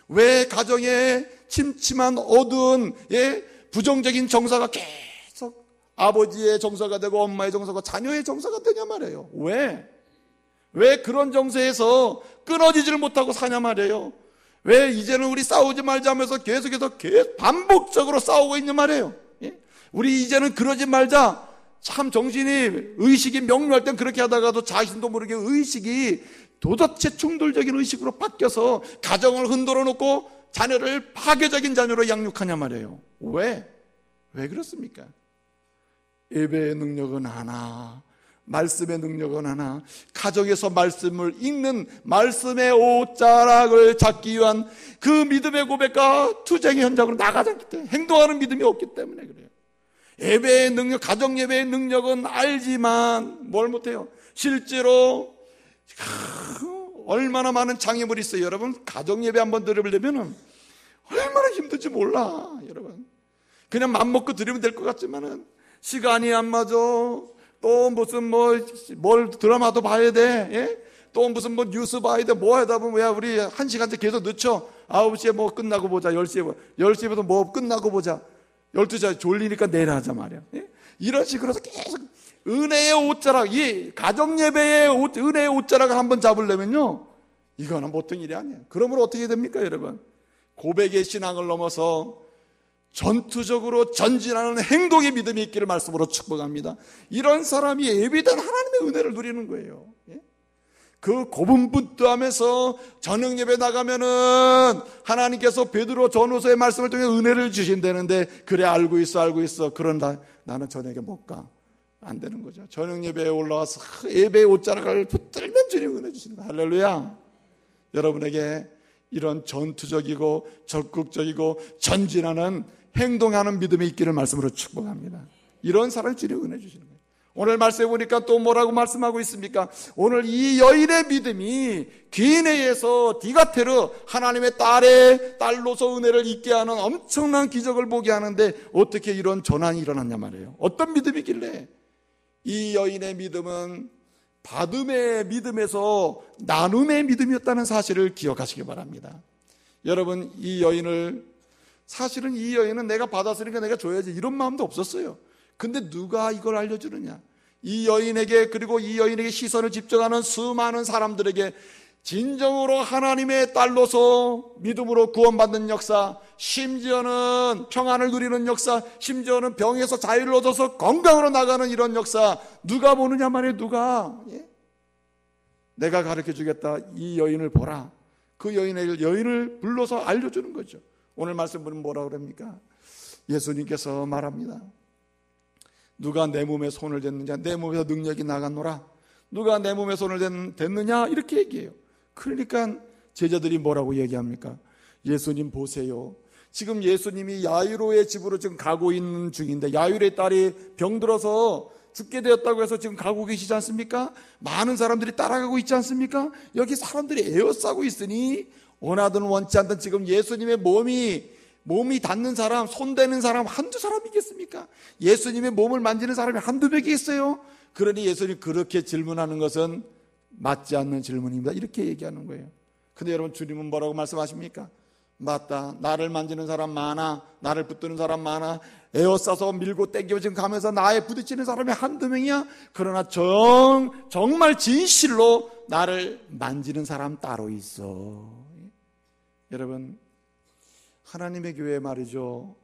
왜 가정에 침침한 어두운 부정적인 정서가 계속 아버지의 정서가 되고 엄마의 정서가 자녀의 정서가 되냐 말이에요. 왜 그런 정서에서 끊어지지를 못하고 사냐 말이에요. 왜 이제는 우리 싸우지 말자 하면서 계속해서 반복적으로 싸우고 있냐 말이에요. 우리 이제는 그러지 말자. 참 정신이, 의식이 명료할 땐 그렇게 하다가도 자신도 모르게 의식이 도대체 충돌적인 의식으로 바뀌어서 가정을 흔들어 놓고 자녀를 파괴적인 자녀로 양육하냐 말이에요. 왜 그렇습니까? 예배의 능력은 하나, 말씀의 능력은 하나. 가정에서 말씀을 읽는 말씀의 옷자락을 잡기 위한 그 믿음의 고백과 투쟁의 현장으로 나가지 않기 때문에, 행동하는 믿음이 없기 때문에 그래요. 예배의 능력, 가정 예배의 능력은 알지만 뭘 못해요? 실제로 얼마나 많은 장애물이 있어요. 여러분, 가정 예배 한번 들으려면 얼마나 힘든지 몰라. 여러분, 그냥 맘먹고 들으면 될 것 같지만은 시간이 안 맞아. 또 무슨 뭘 드라마도 봐야 돼. 예? 또 무슨 뉴스 봐야 돼. 뭐 하다 보면 야, 우리 1시간째 계속 늦춰. 9시에 뭐 끝나고 보자. 10시부터 뭐 끝나고 보자. 12시에 졸리니까 내일 하자 말이야. 예? 이런 식으로 해서 계속 은혜의 옷자락, 이 가정 예배의 은혜의 옷자락을 한번 잡으려면요, 이거는 보통 일이 아니에요. 그러므로 어떻게 됩니까, 여러분? 고백의 신앙을 넘어서 전투적으로 전진하는 행동의 믿음이 있기를 말씀으로 축복합니다. 이런 사람이 예비된 하나님의 은혜를 누리는 거예요. 예? 그 고분분투하면서 저녁 예배 나가면은 하나님께서 베드로 전후서의 말씀을 통해 은혜를 주신다는데, 그래 알고 있어. 그런다 나는 저녁에 못 가. 안 되는 거죠. 저녁 예배에 올라와서 예배의 옷자락을 붙들면 주님 은혜 주신다. 할렐루야. 여러분에게 이런 전투적이고 적극적이고 전진하는 행동하는 믿음이 있기를 말씀으로 축복합니다. 이런 사람이 주님 은혜 주시는 거예요. 오늘 말씀해 보니까 또 뭐라고 말씀하고 있습니까? 오늘 이 여인의 믿음이 기네에서 디가테르, 하나님의 딸로서 은혜를 잊게 하는 엄청난 기적을 보게 하는데, 어떻게 이런 전환이 일어났냐 말이에요. 어떤 믿음이길래? 이 여인의 믿음은 받음의 믿음에서 나눔의 믿음이었다는 사실을 기억하시기 바랍니다. 여러분, 사실은 이 여인은 내가 받았으니까 내가 줘야지 이런 마음도 없었어요. 근데 누가 이걸 알려주느냐? 이 여인에게, 그리고 이 여인에게 시선을 집중하는 수많은 사람들에게 진정으로 하나님의 딸로서 믿음으로 구원받는 역사, 심지어는 평안을 누리는 역사, 심지어는 병에서 자유를 얻어서 건강으로 나가는 이런 역사, 누가 보느냐 말이에요. 누가? 내가 가르쳐주겠다. 이 여인을 보라. 그 여인을 불러서 알려주는 거죠. 오늘 말씀 보면 뭐라고 그럽니까? 예수님께서 말합니다. 누가 내 몸에 손을 댔느냐? 내 몸에서 능력이 나갔노라. 누가 내 몸에 손을 댔느냐? 이렇게 얘기해요. 그러니까 제자들이 뭐라고 얘기합니까? 예수님 보세요. 지금 예수님이 야이로의 집으로 지금 가고 있는 중인데, 야이로의 딸이 병들어서 죽게 되었다고 해서 지금 가고 계시지 않습니까? 많은 사람들이 따라가고 있지 않습니까? 여기 사람들이 에워싸고 있으니 원하든 원치 않든 지금 예수님의 몸이 닿는 사람, 손대는 사람 한두 사람이겠습니까? 예수님의 몸을 만지는 사람이 한두 명이겠어요? 그러니 예수님이 그렇게 질문하는 것은 맞지 않는 질문입니다. 이렇게 얘기하는 거예요. 근데 여러분, 주님은 뭐라고 말씀하십니까? 맞다. 나를 만지는 사람 많아. 나를 붙드는 사람 많아. 에워싸서 밀고 땡기고 지금 가면서 나에 부딪히는 사람이 한두 명이야? 그러나 정말 진실로 나를 만지는 사람 따로 있어. 여러분, 하나님의 교회 말이죠.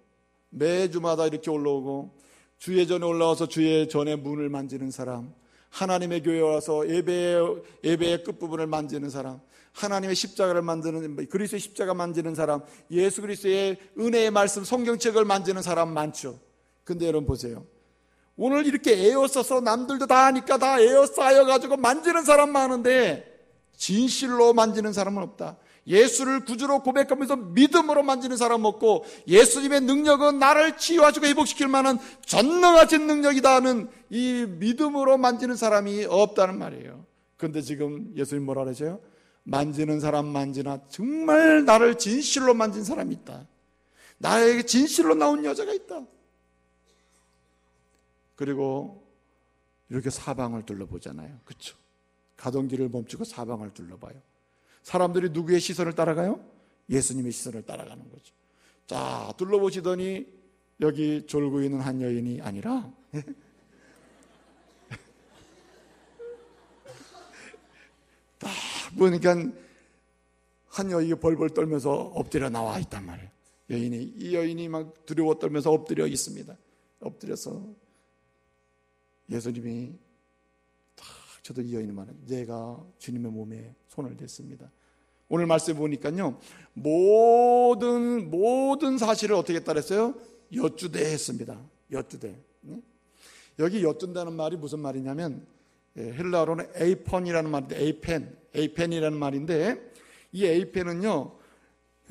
매주마다 이렇게 올라오고 주의 전에 올라와서 주의 전의 문을 만지는 사람, 하나님의 교회에 와서 예배의 끝부분을 만지는 사람, 하나님의 십자가를 만드는, 그리스도의 십자가 만지는 사람, 예수 그리스도의 은혜의 말씀 성경책을 만지는 사람 많죠. 근데 여러분 보세요. 오늘 이렇게 에워싸서 남들도 다 하니까 다 에워싸여가지고 만지는 사람 많은데 진실로 만지는 사람은 없다. 예수를 구주로 고백하면서 믿음으로 만지는 사람 없고, 예수님의 능력은 나를 치유하시고 회복시킬 만한 전능하신 능력이다는 이 믿음으로 만지는 사람이 없다는 말이에요. 그런데 지금 예수님 뭐라 그러세요? 만지는 사람 만지나 정말 나를 진실로 만진 사람이 있다. 나에게 진실로 나온 여자가 있다. 그리고 이렇게 사방을 둘러보잖아요. 그렇죠? 가던 길을 멈추고 사방을 둘러봐요. 사람들이 누구의 시선을 따라가요? 예수님의 시선을 따라가는 거죠. 자, 둘러보시더니 여기 졸고 있는 한 여인이 아니라 딱 보니까 한 여인이 벌벌 떨면서 엎드려 나와 있단 말이에요. 이 여인이 막 두려워 떨면서 엎드려 있습니다. 엎드려서 예수님이 딱 저도 이 여인이 말해요. 내가 주님의 몸에 손을 댔습니다. 오늘 말씀해 보니까요, 모든 사실을 어떻게 따랐어요? 여쭈대 했습니다. 여쭈대. 여기 여쭌다는 말이 무슨 말이냐면, 헬라어로는 에이폰이라는 말인데, 에이펜이라는 말인데, 이 에이펜은요,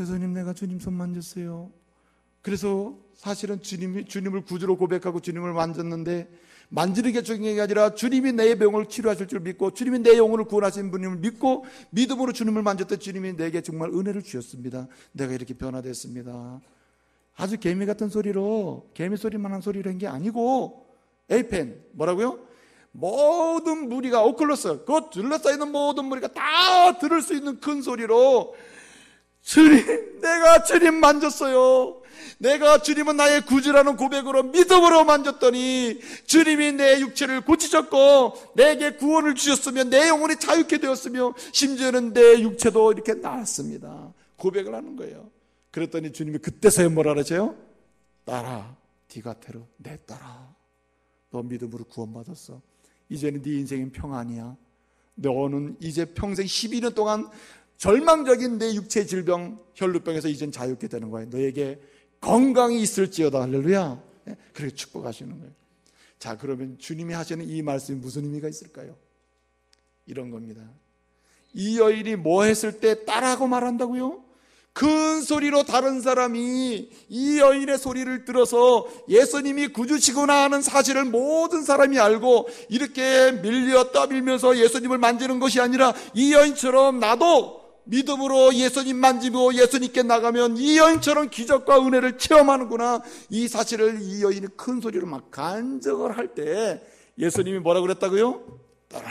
예수님 내가 주님 손 만졌어요. 그래서 사실은 주님을 구주로 고백하고 주님을 만졌는데, 만지는 게 중요한 게 아니라 주님이 내 병을 치료하실 줄 믿고, 주님이 내 영혼을 구원하시는 분임을 믿고, 믿음으로 주님을 만졌던 주님이 내게 정말 은혜를 주셨습니다. 내가 이렇게 변화됐습니다. 아주 개미 같은 소리로, 개미 소리만한 소리로 한 게 아니고, 에이펜, 뭐라고요? 모든 무리가, 오클로스, 그 둘러싸이는 모든 무리가 다 들을 수 있는 큰 소리로, 주님, 내가 주님 만졌어요. 내가 주님은 나의 구주라는 고백으로 믿음으로 만졌더니 주님이 내 육체를 고치셨고 내게 구원을 주셨으며 내 영혼이 자유케 되었으며 심지어는 내 육체도 이렇게 나았습니다. 고백을 하는 거예요. 그랬더니 주님이 그때서야 뭐라 그러세요? 딸아, 디가테르, 내 딸아, 너 믿음으로 구원받았어. 이제는 네 인생은 평안이야. 너는 이제 평생 12년 동안 절망적인 내 육체 질병, 혈루병에서 이젠 자유케 되는 거예요. 너에게 건강이 있을지어다. 할렐루야. 그렇게 축복하시는 거예요. 자, 그러면 주님이 하시는 이 말씀이 무슨 의미가 있을까요? 이런 겁니다. 이 여인이 뭐 했을 때 딸하고 말한다고요? 큰 소리로 다른 사람이 이 여인의 소리를 들어서 예수님이 구주시구나 하는 사실을 모든 사람이 알고 이렇게 밀려 떠밀면서 예수님을 만지는 것이 아니라 이 여인처럼 나도 믿음으로 예수님 만지고 예수님께 나가면 이 여인처럼 기적과 은혜를 체험하는구나, 이 사실을 이 여인이 큰 소리로 막 간증을 할 때 예수님이 뭐라고 그랬다고요? 딸아,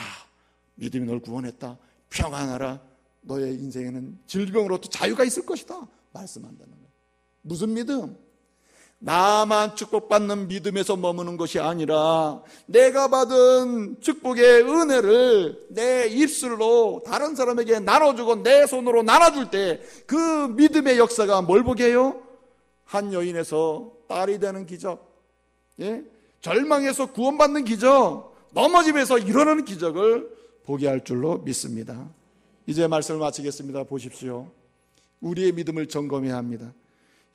믿음이 널 구원했다. 평안하라. 너의 인생에는 질병으로부터 자유가 있을 것이다 말씀한다는 거예요. 무슨 믿음? 나만 축복받는 믿음에서 머무는 것이 아니라 내가 받은 축복의 은혜를 내 입술로 다른 사람에게 나눠주고 내 손으로 나눠줄 때 그 믿음의 역사가 뭘 보게 해요? 한 여인에서 딸이 되는 기적, 절망에서 구원받는 기적, 넘어짐에서 일어나는 기적을 보게 할 줄로 믿습니다. 이제 말씀을 마치겠습니다. 보십시오. 우리의 믿음을 점검해야 합니다.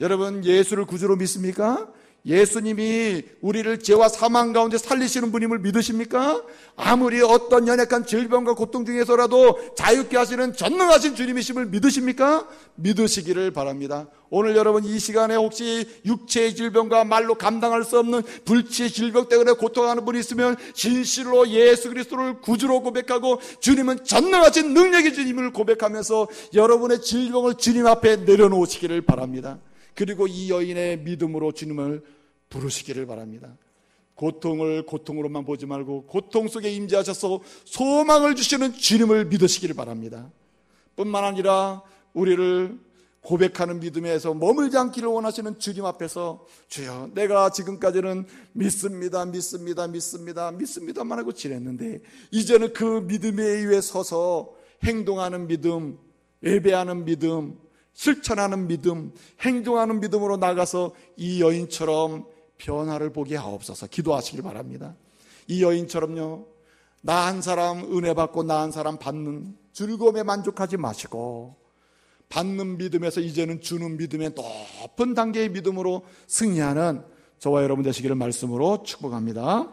여러분, 예수를 구주로 믿습니까? 예수님이 우리를 죄와 사망 가운데 살리시는 분임을 믿으십니까? 아무리 어떤 연약한 질병과 고통 중에서라도 자유케 하시는 전능하신 주님이심을 믿으십니까? 믿으시기를 바랍니다. 오늘 여러분 이 시간에 혹시 육체의 질병과 말로 감당할 수 없는 불치의 질병 때문에 고통하는 분이 있으면 진실로 예수 그리스도를 구주로 고백하고 주님은 전능하신 능력의 주님을 고백하면서 여러분의 질병을 주님 앞에 내려놓으시기를 바랍니다. 그리고 이 여인의 믿음으로 주님을 부르시기를 바랍니다. 고통을 고통으로만 보지 말고 고통 속에 임재하셔서 소망을 주시는 주님을 믿으시기를 바랍니다. 뿐만 아니라 우리를 고백하는 믿음에서 머물지 않기를 원하시는 주님 앞에서 주여, 내가 지금까지는 믿습니다만 하고 지냈는데 이제는 그 믿음에 의해 서서 행동하는 믿음, 예배하는 믿음, 실천하는 믿음, 행동하는 믿음으로 나가서 이 여인처럼 변화를 보게 하옵소서. 기도하시길 바랍니다. 이 여인처럼요, 나 한 사람 은혜 받고 나 한 사람 받는 즐거움에 만족하지 마시고 받는 믿음에서 이제는 주는 믿음의 높은 단계의 믿음으로 승리하는 저와 여러분 되시기를 말씀으로 축복합니다.